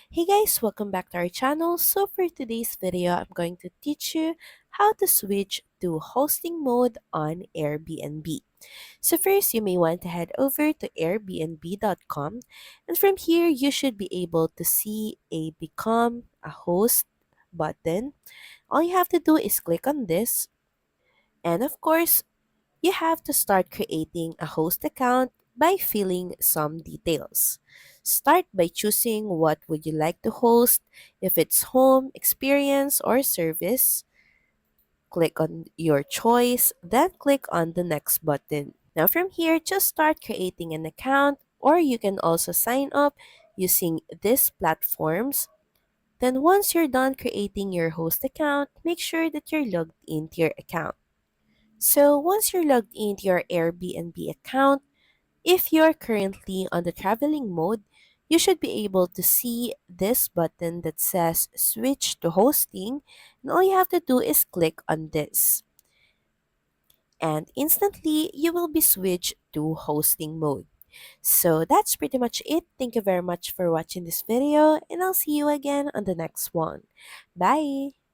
Hey guys, welcome back to our channel. So for today's video, I'm going to teach you how to switch to hosting mode on Airbnb. So first, you may want to head over to airbnb.com, and from here you should be able to see a become a host button. All you have to do is click on this, and of course, you have to start creating a host account by filling some details. Start by choosing what would you like to host. If it's home, experience, or service, click on your choice, then click on the next button. Now from here, just start creating an account, or you can also sign up using these platforms. Then once you're done creating your host account, make sure that you're logged into your account. So once you're logged into your Airbnb account, if you're currently on the traveling mode, you should be able to see this button that says switch to hosting, and all you have to do is click on this. And instantly, you will be switched to hosting mode. So that's pretty much it. Thank you very much for watching this video, and I'll see you again on the next one. Bye!